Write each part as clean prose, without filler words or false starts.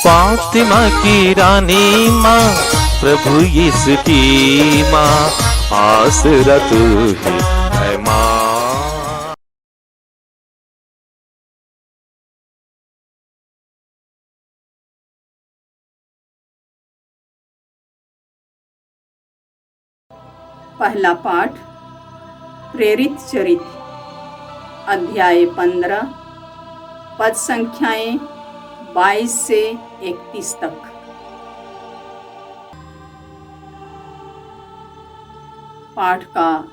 फातिमा की रानी माँ, प्रभु यीशु की माँ, आसरा तू ही है माँ। पहला पाठ प्रेरित चरित्र, अध्याय 15, पद संख्याएं 22 से 31 तक। पाठ का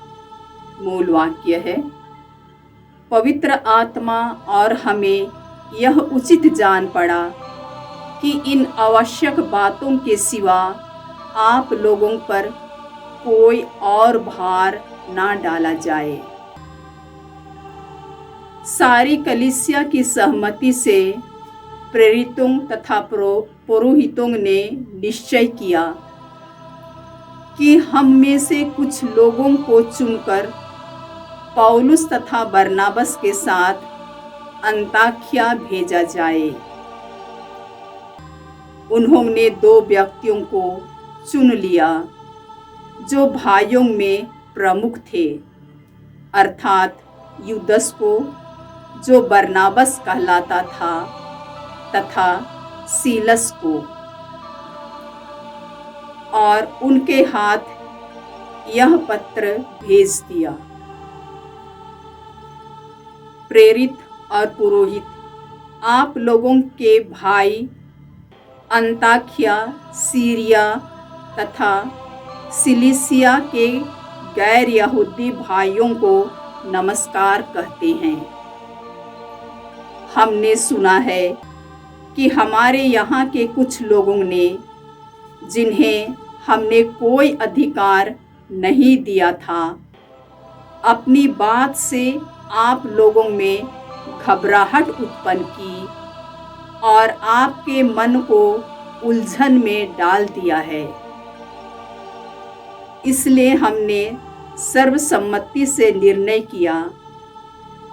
मूल वाक्य है, पवित्र आत्मा और हमें यह उचित जान पड़ा कि इन आवश्यक बातों के सिवा आप लोगों पर कोई और भार ना डाला जाए। सारी कलीसिया की सहमति से प्रेरितों तथा पुरोहितों ने निश्चय किया कि हम में से कुछ लोगों को चुनकर पौलुस तथा बरनाबस के साथ अंताकिया भेजा जाए। उन्होंने 2 व्यक्तियों को चुन लिया जो भाइयों में प्रमुख थे, अर्थात यूदस को जो बरनाबस कहलाता था तथा सीलस को, और उनके हाथ यह पत्र भेज दिया। प्रेरित और पुरोहित आप लोगों के भाई अंताकिया, सीरिया तथा सिलिसिया के गैर यहूदी भाइयों को नमस्कार कहते हैं। हमने सुना है कि हमारे यहाँ के कुछ लोगों ने, जिन्हें हमने कोई अधिकार नहीं दिया था, अपनी बात से आप लोगों में घबराहट उत्पन्न की और आपके मन को उलझन में डाल दिया है। इसलिए हमने सर्वसम्मति से निर्णय किया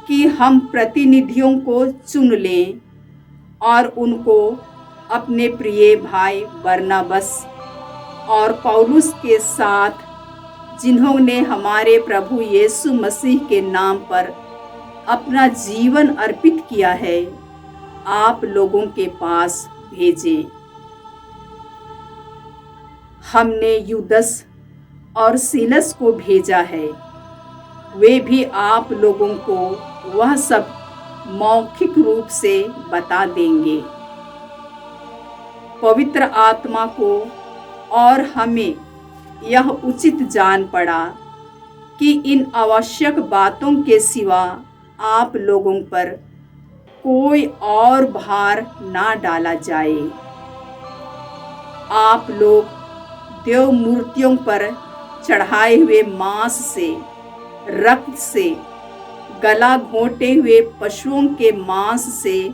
कि हम प्रतिनिधियों को चुन लें और उनको अपने प्रिय भाई बरनाबस और पौलुस के साथ, जिन्होंने हमारे प्रभु यीशु मसीह के नाम पर अपना जीवन अर्पित किया है, आप लोगों के पास भेजें। हमने यूदस और सीलस को भेजा है, वे भी आप लोगों को वह सब मौखिक रूप से बता देंगे। पवित्र आत्मा को और हमें यह उचित जान पड़ा कि इन आवश्यक बातों के सिवा आप लोगों पर कोई और भार ना डाला जाए। आप लोग देव मूर्तियों पर चढ़ाए हुए मांस से, रक्त से, गला घोंटे हुए पशुओं के मांस से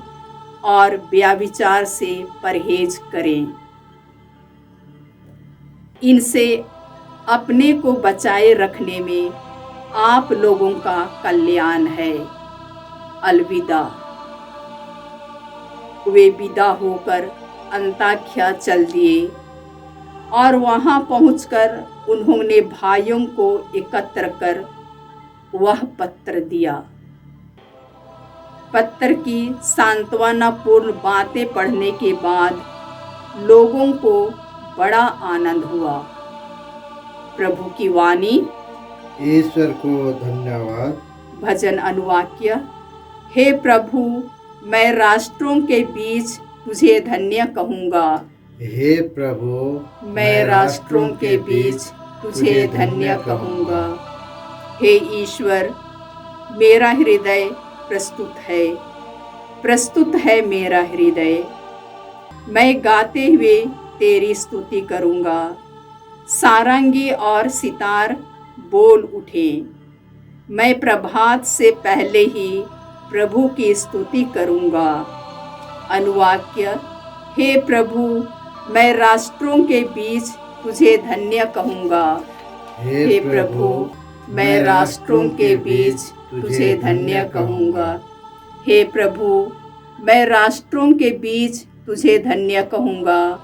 और व्यभिचार से परहेज करें। इनसे अपने को बचाए रखने में आप लोगों का कल्याण है। अलविदा। वे विदा होकर अंताकिया चल दिए और वहां पहुंचकर उन्होंने भाइयों को एकत्र कर वह पत्र दिया। पत्र की सांत्वनापूर्ण बातें पढ़ने के बाद लोगों को बड़ा आनंद हुआ। प्रभु की वाणी। ईश्वर को धन्यवाद। भजन अनुवाक्य। हे प्रभु, मैं राष्ट्रों के बीच तुझे धन्य कहूँगा। हे प्रभु, मैं राष्ट्रों के बीच तुझे धन्य कहूँगा। हे ईश्वर, मेरा हृदय प्रस्तुत है मेरा हृदय। मैं गाते हुए तेरी स्तुति करूँगा। सारंगी और सितार बोल उठे। मैं प्रभात से पहले ही प्रभु की स्तुति करूँगा। अनुवाक्य। हे प्रभु, मैं राष्ट्रों के बीच तुझे धन्य कहूँगा। हे प्रभु, मैं राष्ट्रों के बीच तुझे धन्य कहूँगा। हे प्रभु, मैं राष्ट्रों के बीच तुझे धन्य कहूँगा।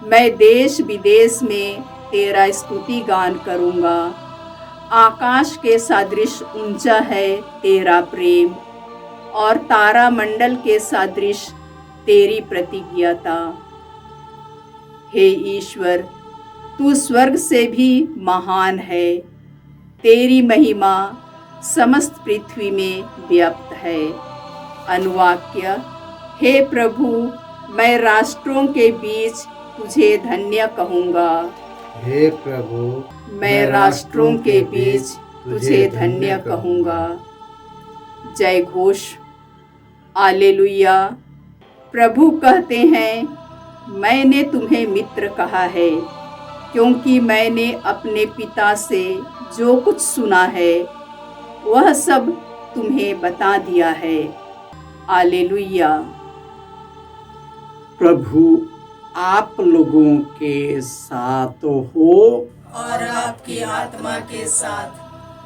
मैं देश विदेश में तेरा स्तुति गान करूँगा। आकाश के सदृश ऊंचा है तेरा प्रेम, और तारा मंडल के सदृश तेरी प्रतिज्ञता। हे ईश्वर, तू स्वर्ग से भी महान है। तेरी महिमा समस्त पृथ्वी में व्याप्त है। अनुवाक्य: हे प्रभु, मैं राष्ट्रों के बीच तुझे धन्य कहूँगा। हे प्रभु, मैं राष्ट्रों के बीच तुझे धन्य कहूँगा। जय घोष। आलेलुया। प्रभु कहते हैं, मैंने तुम्हें मित्र कहा है, क्योंकि मैंने अपने पिता से जो कुछ सुना है वह सब तुम्हें बता दिया है। आलेलुया। प्रभु आप लोगों के साथ हो और आपकी आत्मा के साथ।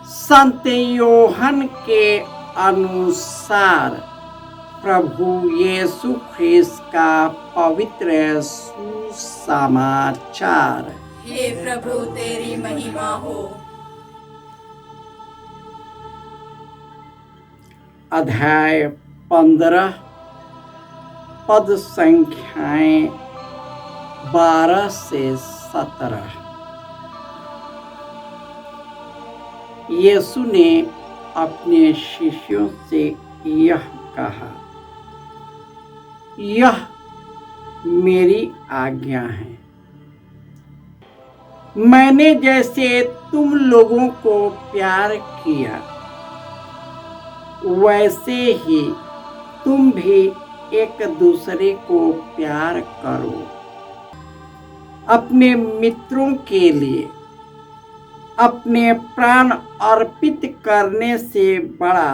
संत योहन के अनुसार प्रभु यीशु ख्रिस्त का पवित्र सुसमाचार। हे प्रभु, तेरी महिमा हो। अध्याय 15 पद संख्याएं 12 से 17। यीशु ने अपने शिष्यों से यह कहा, यह मेरी आज्ञा है। मैंने जैसे तुम लोगों को प्यार किया, वैसे ही तुम भी एक दूसरे को प्यार करो। अपने मित्रों के लिए अपने प्राण अर्पित करने से बड़ा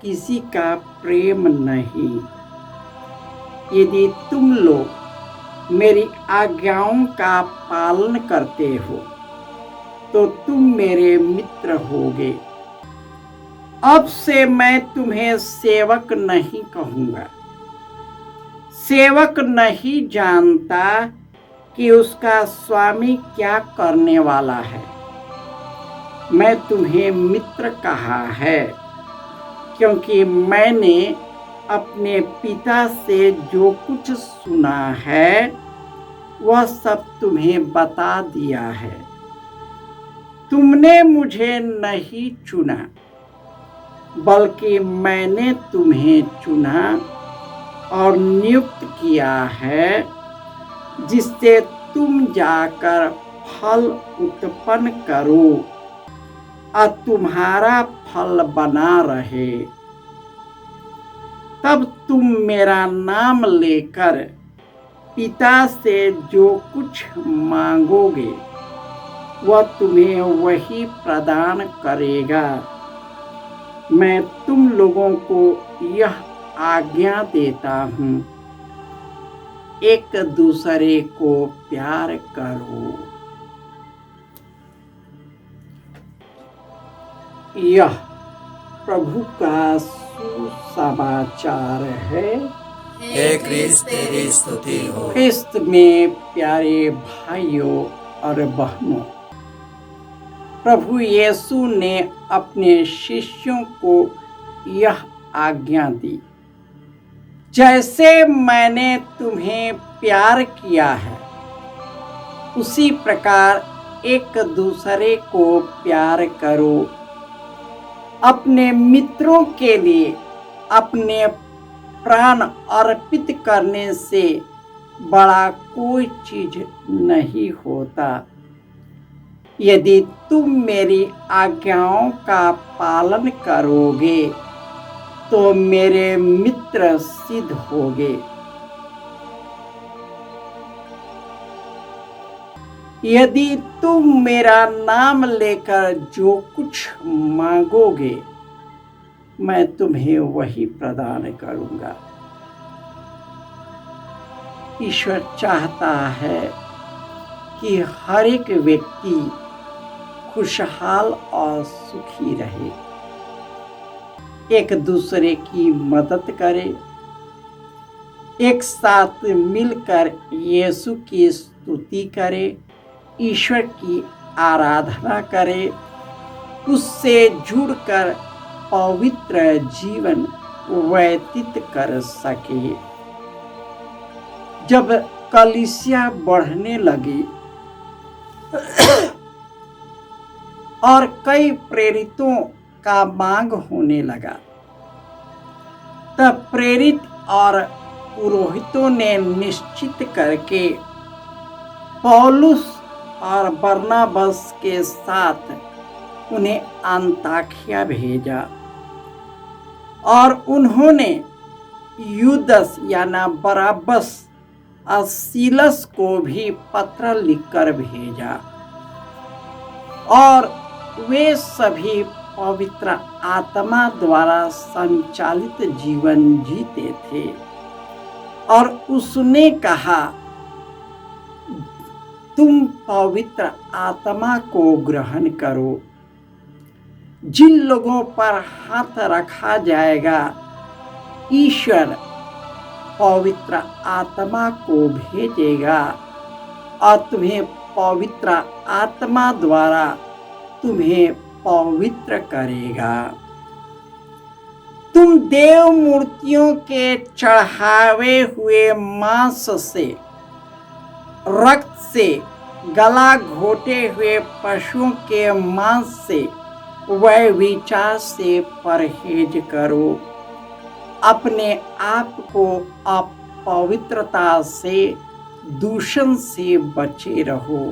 किसी का प्रेम नहीं। यदि तुम लोग मेरी आज्ञाओं का पालन करते हो तो तुम मेरे मित्र होगे। अब से मैं तुम्हें सेवक नहीं कहूँगा। सेवक नहीं जानता कि उसका स्वामी क्या करने वाला है। मैं तुम्हें मित्र कहा है, क्योंकि मैंने अपने पिता से जो कुछ सुना है वह सब तुम्हें बता दिया है। तुमने मुझे नहीं चुना, बल्कि मैंने तुम्हें चुना और नियुक्त किया है, जिससे तुम जाकर फल उत्पन्न करो और तुम्हारा फल बना रहे। तब तुम मेरा नाम लेकर पिता से जो कुछ मांगोगे वह तुम्हें वही प्रदान करेगा। मैं तुम लोगों को यह आज्ञा देता हूँ, एक दूसरे को प्यार करो। यह प्रभु का सुसमाचार है। हे क्रिस्त, तेरी स्तुति हो। क्रिस्त में प्यारे भाइयों और बहनों, प्रभु यीशु ने अपने शिष्यों को यह आज्ञा दी, जैसे मैंने तुम्हें प्यार किया है उसी प्रकार एक दूसरे को प्यार करो। अपने मित्रों के लिए अपने प्राण अर्पित करने से बड़ा कोई चीज नहीं होता। यदि तुम मेरी आज्ञाओं का पालन करोगे तो मेरे मित्र सिद्ध होगे। यदि तुम मेरा नाम लेकर जो कुछ मांगोगे मैं तुम्हें वही प्रदान करूंगा। ईश्वर चाहता है कि हर एक व्यक्ति खुशहाल और सुखी रहे, एक दूसरे की मदद करे, एक साथ मिलकर यीशु की स्तुति करें, ईश्वर की आराधना करें, उससे जुड़कर पवित्र जीवन व्यतीत कर सके। जब कलीसिया बढ़ने लगी और कई प्रेरितों का मांग होने लगा, तब प्रेरित और पुरोहितों ने निश्चित करके पौलुस और बरनबास के साथ उन्हें अंताकिया भेजा और उन्होंने यूदस याना बरअब्बस और सीलस को भी पत्र लिखकर भेजा और वे सभी पवित्र आत्मा द्वारा संचालित जीवन जीते थे। और उसने कहा, तुम पवित्र आत्मा को ग्रहण करो। जिन लोगों पर हाथ रखा जाएगा, ईश्वर पवित्र आत्मा को भेजेगा और तुम्हें पवित्र आत्मा द्वारा तुम्हें पवित्र करेगा। तुम देव मूर्तियों के चढ़ावे हुए मांस से, रक्त से, गला घोटे हुए पशुओं के मांस से, वह विचार से परहेज करो। अपने आप को अपवित्रता से, दूषण से बचे रहो।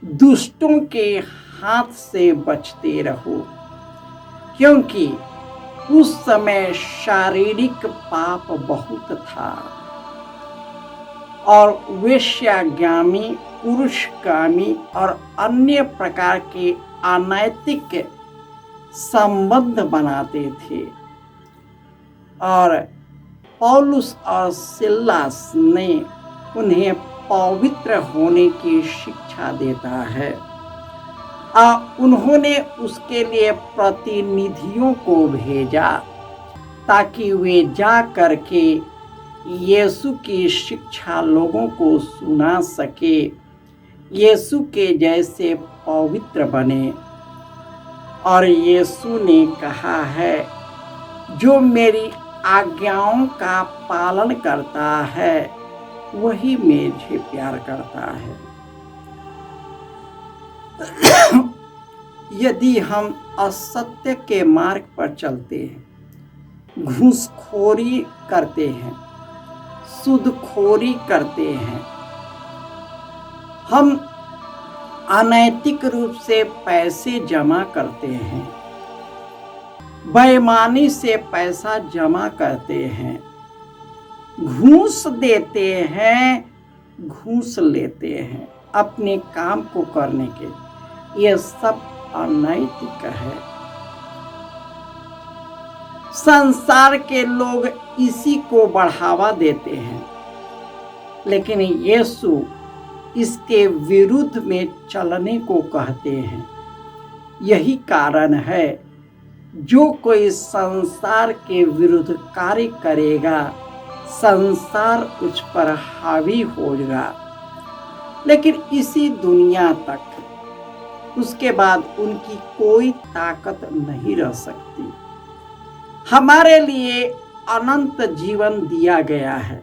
दुष्टों के हाथ से बचते रहो, क्योंकि उस समय शारीरिक पाप बहुत था और वेश्यागामी, पुरुषगामी और अन्य प्रकार के अनैतिक संबंध बनाते थे। और पौलुस और सिलास ने उन्हें पवित्र होने की शिक्षा देता है। उन्होंने उसके लिए प्रतिनिधियों को भेजा ताकि वे जा करके यीशु की शिक्षा लोगों को सुना सके, यीशु के जैसे पवित्र बने। और यीशु ने कहा है, जो मेरी आज्ञाओं का पालन करता है वही मुझे प्यार करता है। यदि हम असत्य के मार्ग पर चलते हैं, घूसखोरी करते हैं, सूदखोरी करते हैं, हम अनैतिक रूप से पैसे जमा करते हैं, बेईमानी से पैसा जमा करते हैं, घूस देते हैं, घूस लेते हैं अपने काम को करने के, ये सब अनैतिक है। संसार के लोग इसी को बढ़ावा देते हैं, लेकिन यीशु इसके विरुद्ध में चलने को कहते हैं। यही कारण है, जो कोई संसार के विरुद्ध कार्य करेगा, संसार उस पर हावी होगा, लेकिन इसी दुनिया तक उसके बाद उनकी कोई ताकत नहीं रह सकती। हमारे लिए अनंत जीवन दिया गया है।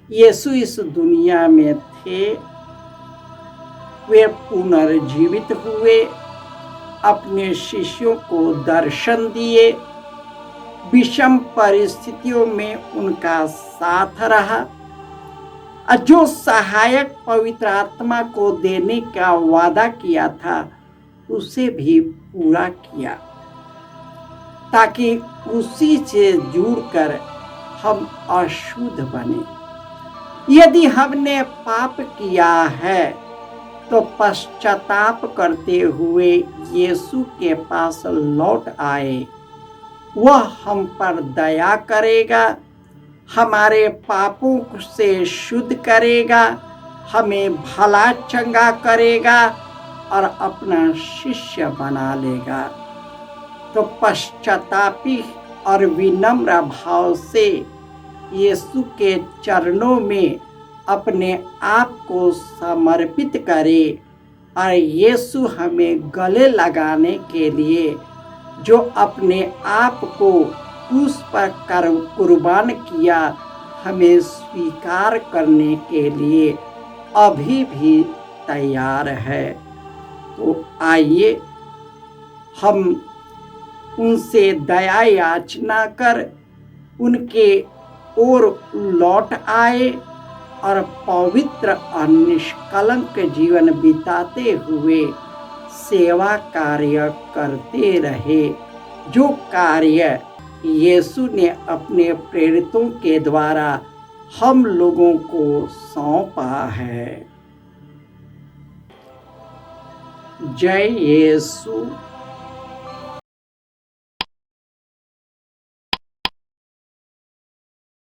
यीशु इस दुनिया में थे, वे पुनर्जीवित हुए, अपने शिष्यों को दर्शन दिए, विषम परिस्थितियों में उनका साथ रहा, और जो सहायक पवित्र आत्मा को देने का वादा किया था उसे भी पूरा किया, ताकि उसी से जुड़कर हम अशुद्ध बने। यदि हमने पाप किया है तो पश्चाताप करते हुए यीशु के पास लौट आए। वह हम पर दया करेगा, हमारे पापों से शुद्ध करेगा, हमें भला चंगा करेगा और अपना शिष्य बना लेगा। तो पश्चातापी और विनम्र भाव से यीशु के चरणों में अपने आप को समर्पित करें और यीशु हमें गले लगाने के लिए जो अपने आप को क्रूस पर कुर्बान किया, हमें स्वीकार करने के लिए अभी भी तैयार है। तो आइए हम उनसे दया याचना कर उनके ओर लौट आए और पवित्र और निष्कलंक जीवन बिताते हुए सेवा कार्य करते रहे, जो कार्य यीशु ने अपने प्रेरितों के द्वारा हम लोगों को सौंपा है। जय यीशु।